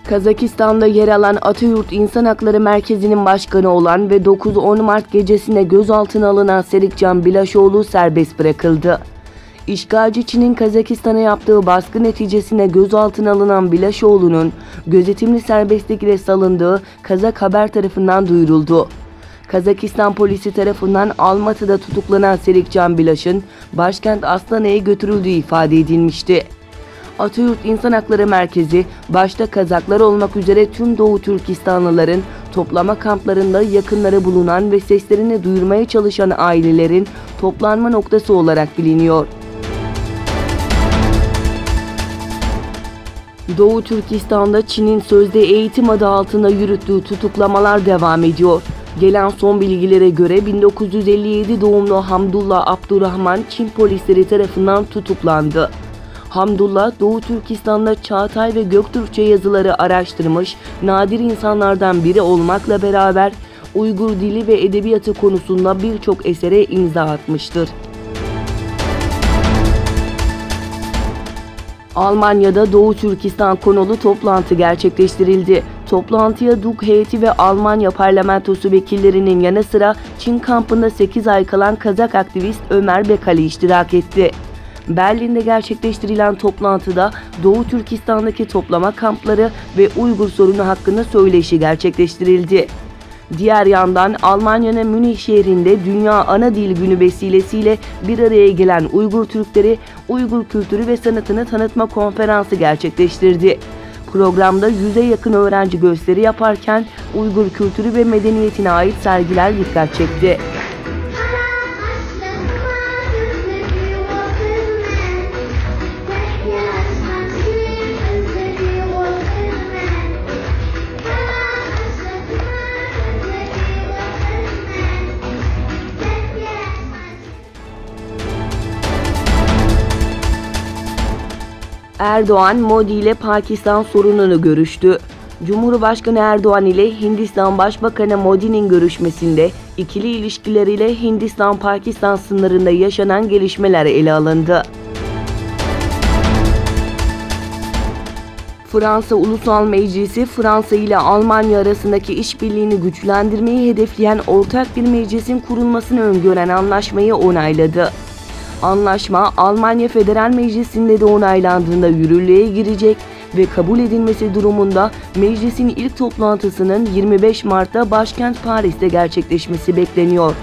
Kazakistan'da yer alan Atayurt İnsan Hakları Merkezi'nin başkanı olan ve 9-10 Mart gecesinde gözaltına alınan Serikcan Bilaşoğlu serbest bırakıldı. İşgalci Çin'in Kazakistan'a yaptığı baskı neticesinde gözaltına alınan Bilaşoğlu'nun gözetimli serbestlik ile salındığı Kazak Haber tarafından duyuruldu. Kazakistan polisi tarafından Almatı'da tutuklanan Serikcan Bilaş'ın başkent Astana'ya götürüldüğü ifade edilmişti. Atayurt İnsan Hakları Merkezi, başta Kazaklar olmak üzere tüm Doğu Türkistanlıların toplama kamplarında yakınları bulunan ve seslerini duyurmaya çalışan ailelerin toplanma noktası olarak biliniyor. Doğu Türkistan'da Çin'in sözde eğitim adı altında yürüttüğü tutuklamalar devam ediyor. Gelen son bilgilere göre 1957 doğumlu Hamdullah Abdurrahman Çin polisleri tarafından tutuklandı. Hamdullah, Doğu Türkistan'da Çağatay ve Göktürkçe yazıları araştırmış, nadir insanlardan biri olmakla beraber Uygur dili ve edebiyatı konusunda birçok esere imza atmıştır. Almanya'da Doğu Türkistan konulu toplantı gerçekleştirildi. Toplantıya DUK heyeti ve Almanya parlamentosu vekillerinin yanı sıra Çin kampında 8 ay kalan Kazak aktivist Ömer Bekali iştirak etti. Berlin'de gerçekleştirilen toplantıda Doğu Türkistan'daki toplama kampları ve Uygur sorunu hakkında söyleşi gerçekleştirildi. Diğer yandan Almanya'nın Münih şehrinde Dünya Ana Dil Günü vesilesiyle bir araya gelen Uygur Türkleri, Uygur kültürü ve sanatını tanıtma konferansı gerçekleştirdi. Programda 100'e yakın öğrenci gösteri yaparken Uygur kültürü ve medeniyetine ait sergiler dikkat çekti. Erdoğan, Modi ile Pakistan sorununu görüştü. Cumhurbaşkanı Erdoğan ile Hindistan Başbakanı Modi'nin görüşmesinde ikili ilişkiler ile Hindistan-Pakistan sınırında yaşanan gelişmeler ele alındı. Fransa Ulusal Meclisi, Fransa ile Almanya arasındaki işbirliğini güçlendirmeyi hedefleyen ortak bir meclisin kurulmasını öngören anlaşmayı onayladı. Anlaşma, Almanya Federal Meclisi'nde de onaylandığında yürürlüğe girecek ve kabul edilmesi durumunda meclisin ilk toplantısının 25 Mart'ta başkent Paris'te gerçekleşmesi bekleniyor.